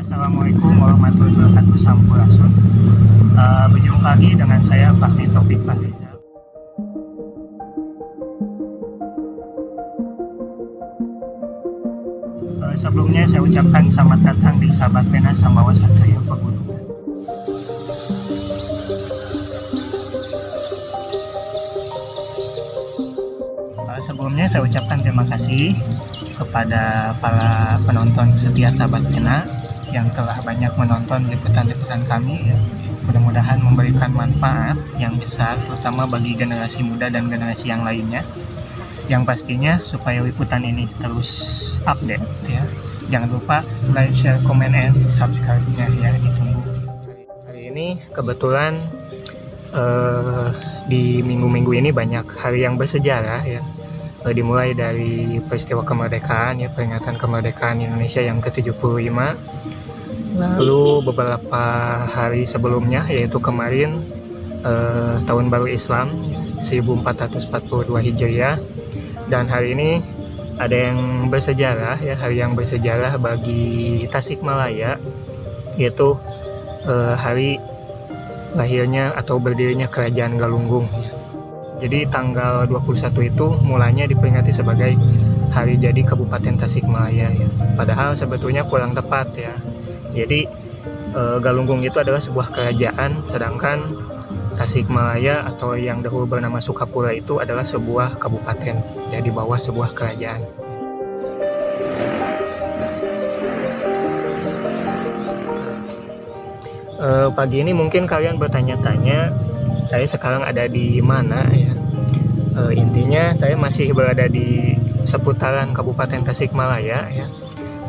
Assalamualaikum warahmatullahi wabarakatuh. Sampurasun. Berjumpa lagi dengan saya Fahmi Taufik Fahrizal. Sebelumnya saya ucapkan selamat datang di Sahabat Pena Sambawa Satria Pegunungan. Sebelumnya saya ucapkan terima kasih kepada para penonton setia Sahabat Pena yang telah banyak menonton liputan-liputan kami ya. Mudah-mudahan memberikan manfaat yang besar terutama bagi generasi muda dan generasi yang lainnya. Yang pastinya supaya liputan ini terus update ya. Jangan lupa like, share, comment, and subscribe-nya ya, ditunggu. Hari ini kebetulan di minggu-minggu ini banyak hari yang bersejarah ya. Dimulai dari peristiwa kemerdekaan ya, peringatan kemerdekaan Indonesia yang ke-75. Lalu beberapa hari sebelumnya yaitu kemarin tahun baru Islam 1442 Hijriah, dan hari ini ada yang bersejarah ya, hari yang bersejarah bagi Tasikmalaya, yaitu hari lahirnya atau berdirinya Kerajaan Galunggung ya. Jadi tanggal 21 itu mulanya diperingati sebagai hari jadi Kabupaten Tasikmalaya ya. Padahal sebetulnya kurang tepat ya. Jadi Galunggung itu adalah sebuah kerajaan, sedangkan Tasikmalaya atau yang dahulu bernama Sukapura itu adalah sebuah kabupaten ya, di bawah sebuah kerajaan. Pagi ini mungkin kalian bertanya-tanya, saya sekarang ada di mana ya? Intinya saya masih berada di seputaran Kabupaten Tasikmalaya ya,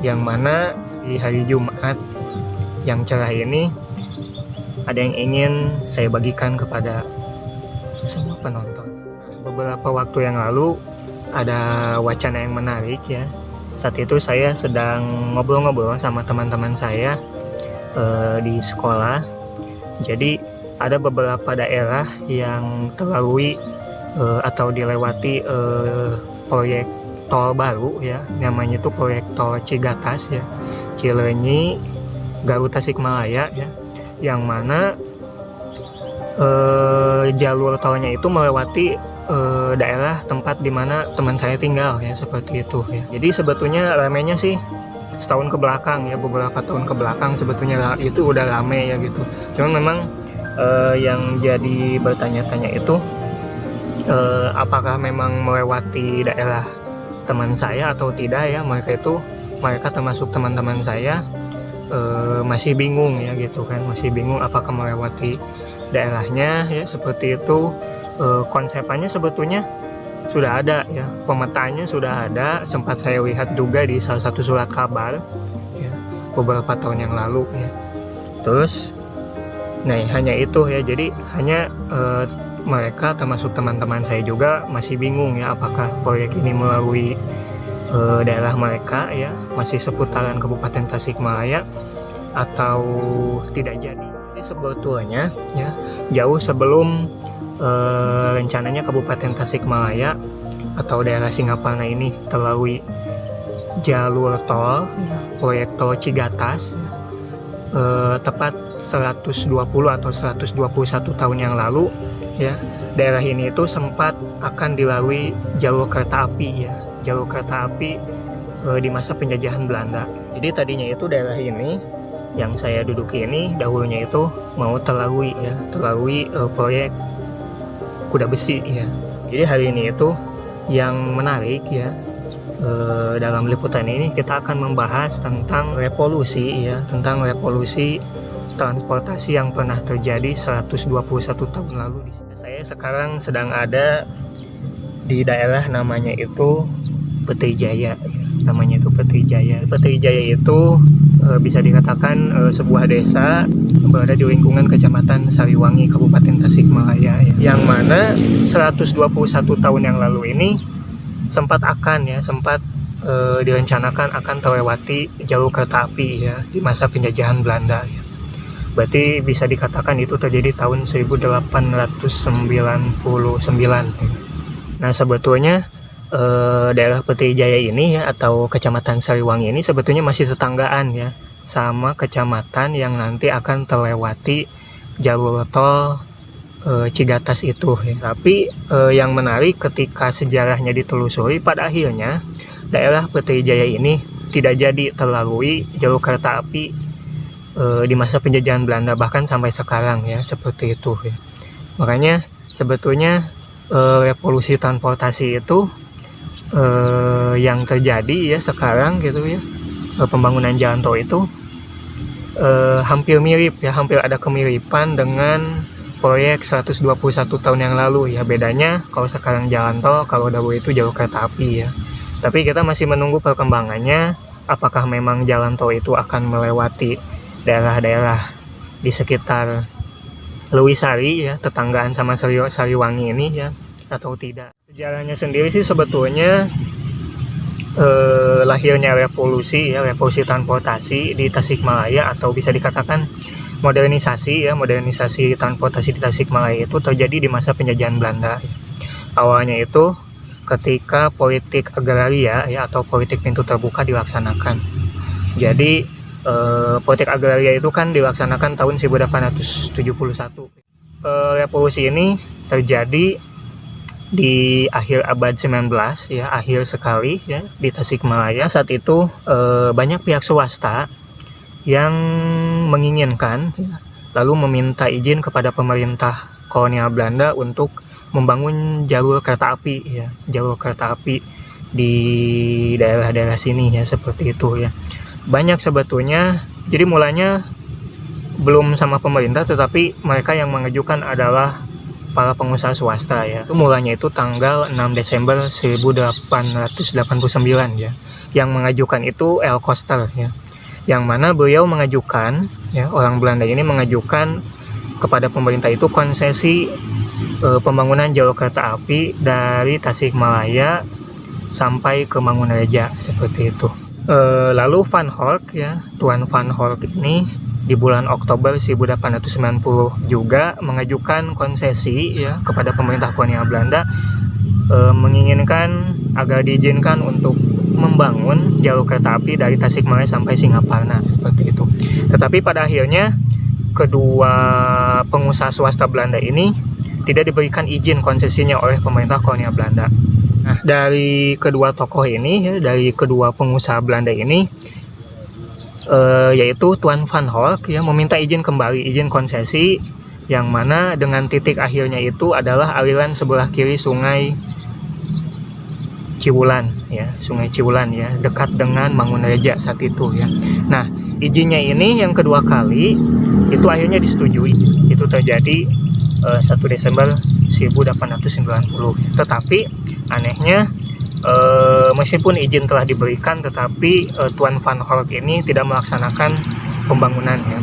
yang mana di hari Jumat yang cerah ini ada yang ingin saya bagikan kepada semua penonton. Beberapa waktu yang lalu ada wacana yang menarik ya. Saat itu saya sedang ngobrol-ngobrol sama teman-teman saya di sekolah. Jadi ada beberapa daerah yang terlalui atau dilewati proyek tol baru ya, namanya itu proyek tol Cigatas ya, Cileunyi Garut Tasikmalaya ya, yang mana jalur tolnya itu melewati daerah tempat dimana teman saya tinggal ya, seperti itu ya. Jadi sebetulnya ramenya sih setahun ke belakang ya, beberapa tahun ke belakang sebetulnya itu udah rame ya gitu. Cuman memang yang jadi bertanya-tanya itu apakah memang melewati daerah teman saya atau tidak ya. Mereka termasuk teman-teman saya masih bingung ya gitu kan, masih bingung apakah melewati daerahnya ya, seperti itu. Konsepannya sebetulnya sudah ada ya, pemetaannya sudah ada, sempat saya lihat juga di salah satu surat kabar ya, beberapa tahun yang lalu ya. Terus nah hanya itu ya, jadi hanya mereka termasuk teman-teman saya juga masih bingung ya, apakah proyek ini melalui daerah mereka ya, masih seputaran Kabupaten Tasikmalaya atau tidak jadi. Jadi sebetulnya ya, jauh sebelum rencananya Kabupaten Tasikmalaya atau daerah Singaparna ini terlalui jalur tol ya, proyek tol Cigatas tepat 120 atau 121 tahun yang lalu ya, daerah ini itu sempat akan dilalui jalur kereta api ya, jalur kereta api di masa penjajahan Belanda. Jadi tadinya itu daerah ini yang saya duduki ini dahulunya itu mau terlalui ya, terlalui proyek kuda besi ya. Jadi hari ini itu yang menarik ya, dalam liputan ini kita akan membahas tentang revolusi ya, tentang revolusi transportasi yang pernah terjadi 121 tahun lalu. Saya sekarang sedang ada di daerah namanya itu Peti Jaya, namanya itu Peti Jaya. Peti Jaya itu bisa dikatakan sebuah desa berada di lingkungan Kecamatan Sariwangi, Kabupaten Tasikmalaya ya, yang mana 121 tahun yang lalu ini sempat direncanakan akan terlewati jalur kereta api ya di masa penjajahan Belanda ya. Berarti bisa dikatakan itu terjadi tahun 1899. Nah sebetulnya daerah Peti Jaya ini ya, atau Kecamatan Sariwangi ini sebetulnya masih tetanggaan ya sama kecamatan yang nanti akan terlewati jalur tol Cigatas itu ya. Tapi yang menarik ketika sejarahnya ditelusuri, pada akhirnya daerah Peti Jaya ini tidak jadi terlalui jalur kereta api di masa penjajahan Belanda, bahkan sampai sekarang ya, seperti itu ya. Makanya sebetulnya revolusi transportasi itu yang terjadi ya sekarang gitu ya, pembangunan jalan tol itu hampir mirip ya, hampir ada kemiripan dengan proyek 121 tahun yang lalu ya. Bedanya kalau sekarang jalan tol, kalau dahulu itu jalur kereta api ya. Tapi kita masih menunggu perkembangannya, apakah memang jalan tol itu akan melewati daerah-daerah di sekitar Lewisari ya, tetanggaan sama Sariwangi ini ya, atau tidak. Sejarahnya sendiri sih sebetulnya lahirnya revolusi transportasi di Tasikmalaya, atau bisa dikatakan modernisasi transportasi di Tasikmalaya itu terjadi di masa penjajahan Belanda. Awalnya itu ketika politik agraria ya, atau politik pintu terbuka dilaksanakan. Jadi politik agraria itu kan dilaksanakan tahun 1871. Revolusi ini terjadi di akhir abad 19 ya, akhir sekali ya di Tasikmalaya. Saat itu banyak pihak swasta yang menginginkan ya, lalu meminta izin kepada pemerintah kolonial Belanda untuk membangun jalur kereta api ya, jalur kereta api di daerah-daerah sini ya, seperti itu ya. Banyak sebetulnya, jadi mulanya belum sama pemerintah, tetapi mereka yang mengajukan adalah para pengusaha swasta ya. Itu mulanya itu tanggal 6 Desember 1889 ya. Yang mengajukan itu L. Koster ya. Yang mana beliau mengajukan ya, orang Belanda ini mengajukan kepada pemerintah itu konsesi pembangunan jalur kereta api dari Tasikmalaya sampai ke Mangunreja, seperti itu. Lalu Van Horck ya, Tuan Van Horck ini di bulan Oktober 1890 juga mengajukan konsesi ya kepada pemerintah kolonial Belanda, menginginkan agar diizinkan untuk membangun jalur kereta api dari Tasikmalaya sampai Singaparna, seperti itu. Tetapi pada akhirnya kedua pengusaha swasta Belanda ini tidak diberikan izin konsesinya oleh pemerintah kolonial Belanda. Nah, dari kedua tokoh ini ya, dari kedua pengusaha Belanda ini yaitu Tuan Van Horck ya, meminta izin kembali, izin konsesi, yang mana dengan titik akhirnya itu adalah aliran sebelah kiri Sungai Ciwulan ya, Sungai Ciwulan ya, dekat dengan Mangunreja saat itu ya. Nah, izinnya ini yang kedua kali itu akhirnya disetujui. Itu terjadi 1 Desember 1890. Tetapi anehnya meskipun izin telah diberikan, tetapi Tuan Van Horck ini tidak melaksanakan pembangunannya.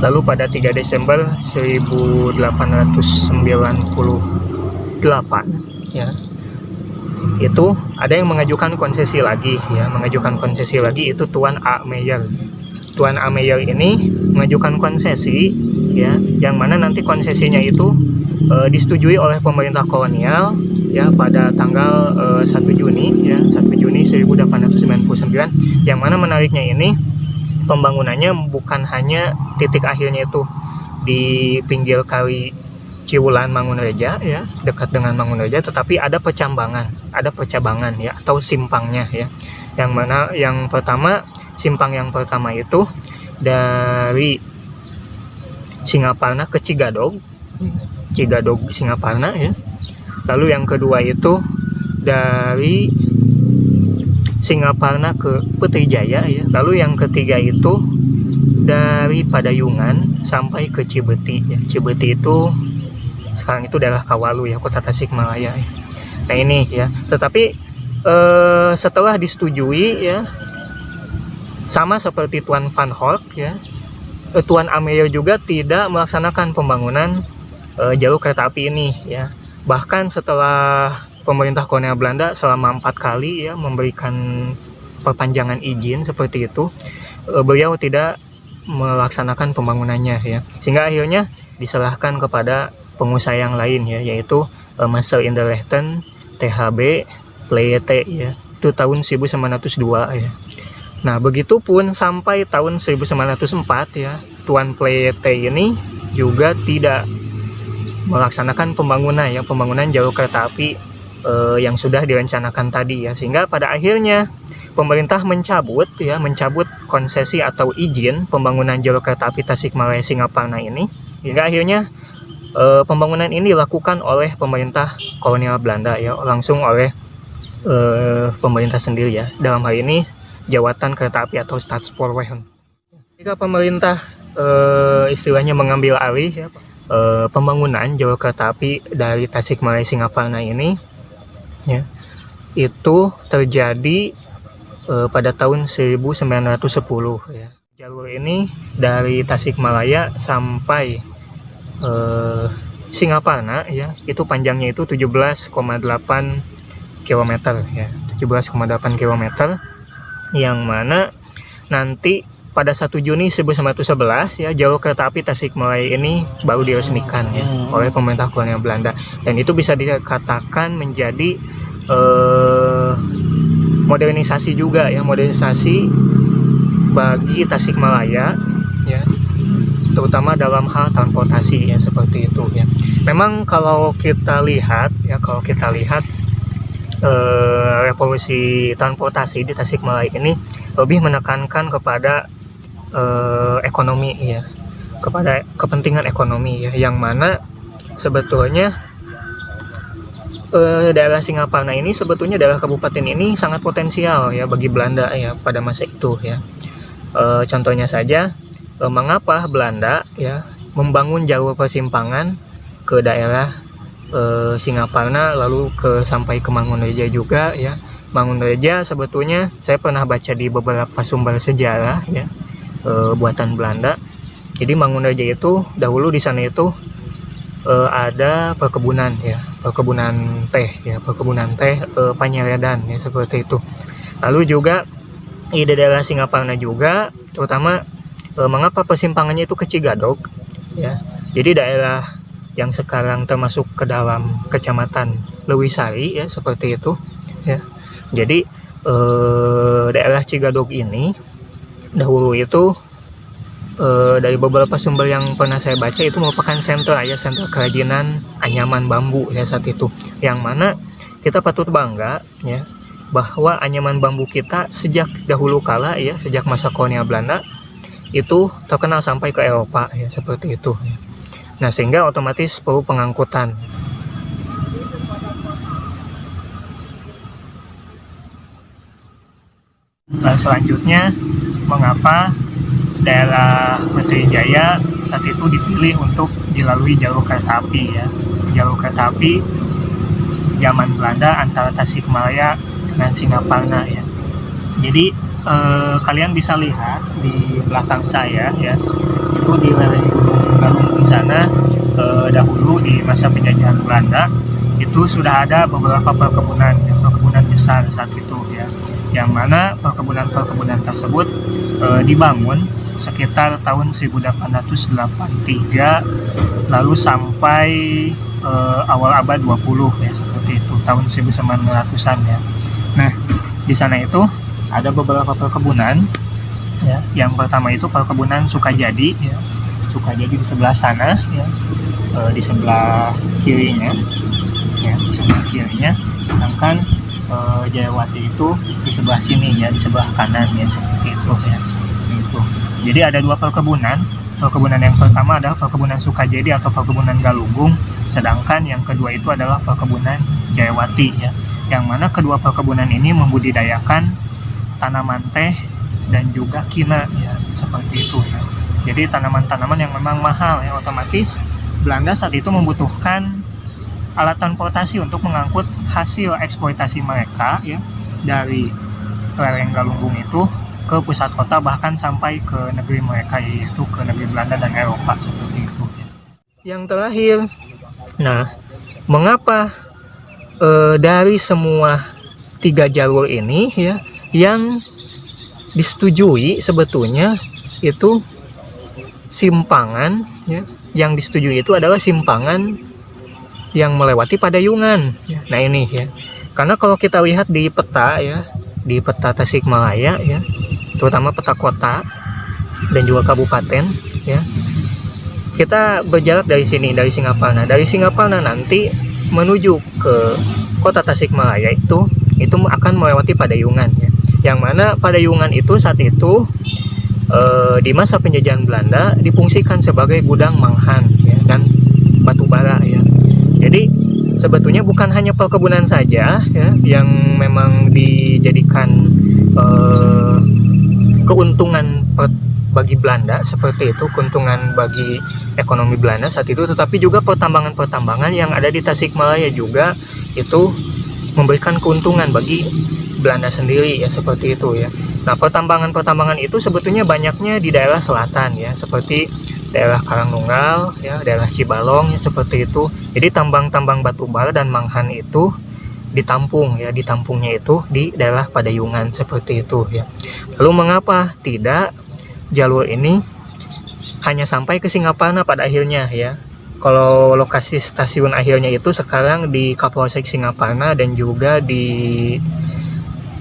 Lalu pada 3 Desember 1898 ya, itu ada yang mengajukan konsesi lagi ya, itu Tuan A. Meyer. Tuan A. Meyer ini mengajukan konsesi ya, yang mana nanti konsesinya itu disetujui oleh pemerintah kolonial ya pada tanggal 1 Juni ya, 1 Juni 1899, yang mana menariknya ini pembangunannya bukan hanya titik akhirnya itu di pinggir kali Ciwulan Mangunreja ya, dekat dengan Mangunreja, tetapi ada percabangan ya, atau simpangnya ya. Yang mana simpang yang pertama itu dari Singaparna ke Cigadog Singaparna ya. Lalu yang kedua itu dari Singaparna ke Peti Jaya ya. Lalu yang ketiga itu dari Padayungan sampai ke Cibeti ya. Cibeti itu sekarang itu daerah Kawalu ya, kota Tasikmalaya ya. Nah ini ya, tetapi setelah disetujui ya, sama seperti Tuan Van Horck ya, Tuan A. Meyer juga tidak melaksanakan pembangunan jalur kereta api ini ya. Bahkan setelah pemerintah kolonial Belanda selama 4 kali ya memberikan perpanjangan izin seperti itu, beliau tidak melaksanakan pembangunannya ya, sehingga akhirnya diserahkan kepada pengusaha yang lain ya, yaitu Master Inderlechten THB Pleyete ya, itu tahun 1902 ya. Nah, begitupun sampai tahun 1904 ya, Tuan Pleyete ini juga tidak melaksanakan pembangunan jalur kereta api yang sudah direncanakan tadi ya, sehingga pada akhirnya pemerintah mencabut konsesi atau izin pembangunan jalur kereta api Tasikmalaya Singaparna ini, hingga akhirnya pembangunan ini dilakukan oleh pemerintah kolonial Belanda ya, langsung oleh pemerintah sendiri ya, dalam hal ini Jawatan Kereta Api atau Staatspoorwegen. Jika pemerintah istilahnya mengambil alih ya, pembangunan jalur kereta api dari Tasikmalaya Singaparna ini ya, itu terjadi pada tahun 1910 ya. Jalur ini dari Tasikmalaya sampai Singaparna ya, itu panjangnya itu 17,8 km ya, 17,8 km, yang mana nanti pada 1 Juni 1911 ya, jalur kereta api Tasikmalaya ini baru diresmikan ya oleh pemerintah kolonial Belanda, dan itu bisa dikatakan menjadi modernisasi juga ya, modernisasi bagi Tasikmalaya ya, terutama dalam hal transportasi ya, seperti itu ya. Memang kalau kita lihat revolusi transportasi di Tasikmalaya ini lebih menekankan kepada ekonomi ya, kepada kepentingan ekonomi ya, yang mana sebetulnya daerah Singaparna ini sebetulnya, daerah kabupaten ini sangat potensial ya bagi Belanda ya pada masa itu ya. Contohnya saja, mengapa Belanda ya membangun jalur persimpangan ke daerah Singaparna, lalu sampai ke Mangunreja juga ya. Mangunreja sebetulnya saya pernah baca di beberapa sumber sejarah ya, buatan Belanda. Jadi Mangunreja itu dahulu di sana itu ada perkebunan ya, perkebunan teh Panyaredan ya, seperti itu. Lalu juga di daerah Singaparna juga, terutama mengapa persimpangannya itu ke Cigadog ya. Jadi daerah yang sekarang termasuk ke dalam kecamatan Lewisari ya, seperti itu ya. Jadi daerah Cigadog ini dahulu itu dari beberapa sumber yang pernah saya baca itu merupakan sentra kerajinan anyaman bambu ya saat itu, yang mana kita patut bangga ya bahwa anyaman bambu kita sejak dahulu kala ya, sejak masa kolonial Belanda itu terkenal sampai ke Eropa ya, seperti itu ya. Nah, sehingga otomatis perlu pengangkutan. Nah, selanjutnya mengapa daerah Petrijaya saat itu dipilih untuk dilalui jalur kereta api ya, jalur kereta api zaman Belanda antara Tasikmalaya dengan Singaparna ya. Jadi kalian bisa lihat di belakang saya ya, itu di lereng Gunung Galunggung sana dahulu di masa penjajahan Belanda itu sudah ada beberapa perkebunan besar saat itu ya, yang mana perkebunan tersebut dibangun sekitar tahun 1883 lalu sampai awal abad 20 ya, seperti itu, tahun 1900-an ya. Nah, di sana itu ada beberapa perkebunan ya. Yang pertama itu perkebunan Sukajadi ya. Sukajadi di sebelah sana ya, di sebelah kirinya ya, di sebelah kirinya. Sedangkan Jayawati itu di sebelah sini ya, di sebelah kanan ya, seperti itu ya. Itu. Jadi ada dua perkebunan. Perkebunan yang pertama adalah perkebunan Sukajadi atau perkebunan Galunggung, sedangkan yang kedua itu adalah perkebunan Jayawati ya. Yang mana kedua perkebunan ini membudidayakan tanaman teh dan juga kina ya, seperti itu ya. Jadi tanaman-tanaman yang memang mahal ya, otomatis Belanda saat itu membutuhkan alat transportasi untuk mengangkut hasil eksploitasi mereka ya dari lereng Galunggung itu ke pusat kota, bahkan sampai ke negeri mereka, yaitu ke negeri Belanda dan Eropa, seperti itu. Yang terakhir, nah, mengapa dari semua 3 jalur ini ya, yang disetujui sebetulnya itu simpangan ya, yang disetujui itu adalah simpangan yang melewati Padayungan ya. Nah ini ya, karena kalau kita lihat di peta ya, di peta Tasikmalaya ya, terutama peta kota dan juga kabupaten ya. Kita berjarak dari sini, dari Singaparna. Dari Singaparna nanti menuju ke kota Tasikmalaya itu akan melewati Padayungan ya. Yang mana Padayungan itu saat itu di masa penjajahan Belanda difungsikan sebagai gudang manghan ya, dan batu bara ya. Jadi sebetulnya bukan hanya perkebunan saja ya yang memang dijadikan keuntungan bagi Belanda seperti itu, keuntungan bagi ekonomi Belanda saat itu, tetapi juga pertambangan-pertambangan yang ada di Tasikmalaya juga itu memberikan keuntungan bagi Belanda sendiri ya, seperti itu ya. Nah, pertambangan-pertambangan itu sebetulnya banyaknya di daerah selatan ya, seperti daerah Karangnunggal ya, daerah Cibalong ya, seperti itu. Jadi tambang-tambang batu bara dan manghan itu ditampung ya, ditampungnya itu di daerah Padayungan seperti itu ya. Lalu mengapa tidak jalur ini hanya sampai ke Singaparna pada akhirnya ya? Kalau lokasi stasiun akhirnya itu sekarang di Kapolsek Singaparna dan juga di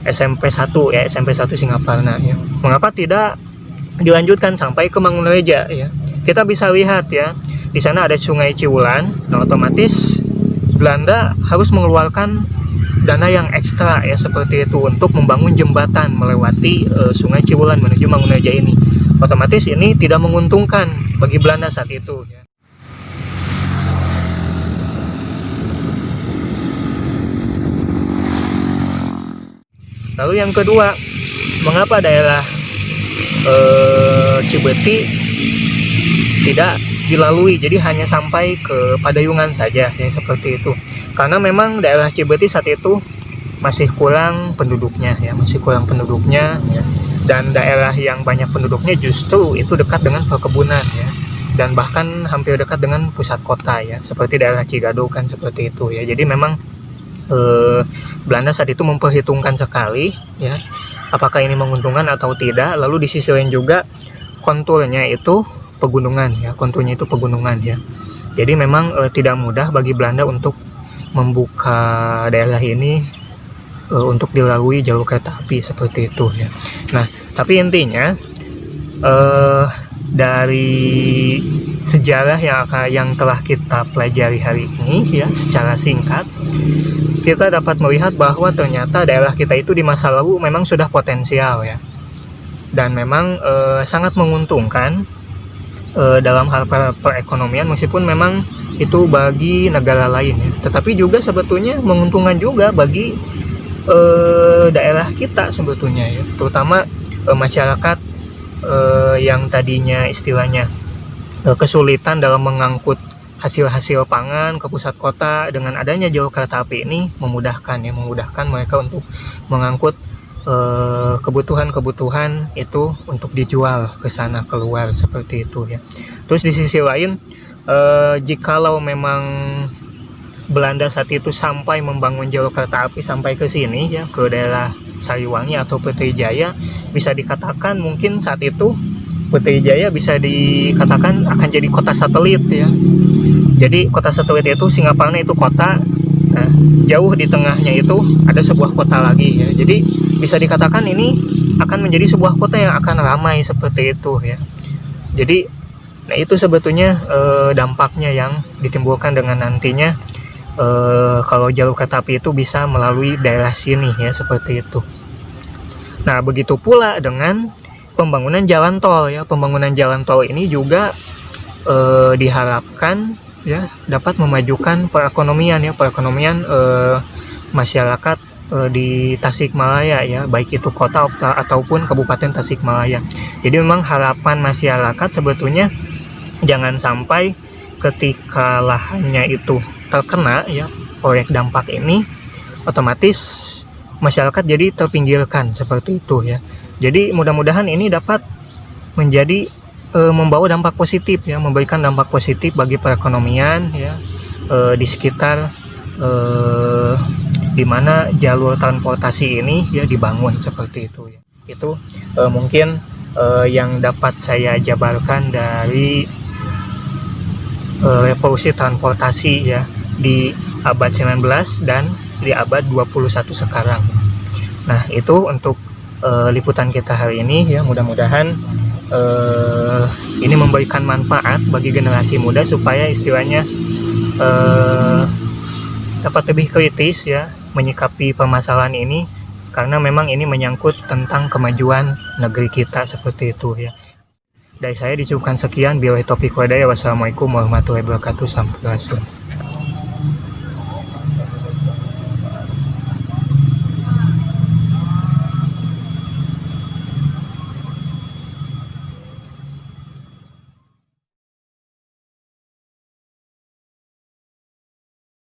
SMP 1 ya, SMP 1 Singaparna ya. Mengapa tidak dilanjutkan sampai ke Mangunreja ya? Kita bisa lihat ya, di sana ada Sungai Ciwulan. Nah, otomatis Belanda harus mengeluarkan dana yang ekstra ya, seperti itu, untuk membangun jembatan melewati Sungai Ciwulan menuju Mangunreja ini. Otomatis ini tidak menguntungkan bagi Belanda saat itu ya. Lalu yang kedua, mengapa daerah Cibeti tidak dilalui, jadi hanya sampai ke Padayungan saja ya, seperti itu? Karena memang daerah Cibeti saat itu masih kurang penduduknya ya, masih kurang penduduknya ya. Dan daerah yang banyak penduduknya justru itu dekat dengan perkebunan ya, dan bahkan hampir dekat dengan pusat kota ya, seperti daerah Cigadou kan, seperti itu ya. Jadi memang Belanda saat itu memperhitungkan sekali ya, apakah ini menguntungkan atau tidak. Lalu di sisi lain juga konturnya itu pegunungan ya, konturnya itu pegunungan ya. Jadi memang tidak mudah bagi Belanda untuk membuka daerah ini untuk dilalui jalur kereta api seperti itu ya. Nah, tapi intinya dari sejarah yang telah kita pelajari hari ini ya, secara singkat kita dapat melihat bahwa ternyata daerah kita itu di masa lalu memang sudah potensial ya, dan memang sangat menguntungkan dalam hal perekonomian, meskipun memang itu bagi negara lain ya, tetapi juga sebetulnya menguntungkan juga bagi daerah kita sebetulnya ya, terutama masyarakat yang tadinya istilahnya kesulitan dalam mengangkut hasil-hasil pangan ke pusat kota. Dengan adanya jalur kereta api ini memudahkan ya, memudahkan mereka untuk mengangkut kebutuhan-kebutuhan itu untuk dijual ke sana, keluar, seperti itu ya. Terus di sisi lain, jikalau memang Belanda saat itu sampai membangun jalur kereta api sampai ke sini ya, ke daerah Sariwangi atau Petrijaya, bisa dikatakan mungkin saat itu Petrijaya bisa dikatakan akan jadi kota satelit ya. Jadi kota satelit itu Singaparna itu kota, nah, jauh di tengahnya itu ada sebuah kota lagi ya. Jadi bisa dikatakan ini akan menjadi sebuah kota yang akan ramai seperti itu ya. Jadi nah itu sebetulnya dampaknya yang ditimbulkan dengan nantinya kalau jalur kereta api itu bisa melalui daerah sini ya, seperti itu. Nah, begitu pula dengan pembangunan jalan tol ya. Pembangunan jalan tol ini juga diharapkan ya dapat memajukan perekonomian ya, perekonomian masyarakat di Tasikmalaya ya, baik itu kota ataupun kabupaten Tasikmalaya. Jadi memang harapan masyarakat sebetulnya jangan sampai ketika lahannya itu terkena ya proyek dampak ini, otomatis masyarakat jadi terpinggirkan seperti itu ya. Jadi mudah-mudahan ini dapat menjadi membawa dampak positif ya, memberikan dampak positif bagi perekonomian ya di sekitar di mana jalur transportasi ini ya dibangun, seperti itu ya. Itu mungkin yang dapat saya jabarkan dari revolusi transportasi ya di abad 19 dan di abad 21 sekarang. Nah, itu untuk liputan kita hari ini ya. Mudah-mudahan ini memberikan manfaat bagi generasi muda supaya istilahnya dapat lebih kritis ya menyikapi permasalahan ini, karena memang ini menyangkut tentang kemajuan negeri kita seperti itu ya. Dari saya dicukupkan sekian. Billahi taufiq wal hidayah. Wassalamualaikum warahmatullahi wabarakatuh. Sampai jumpa.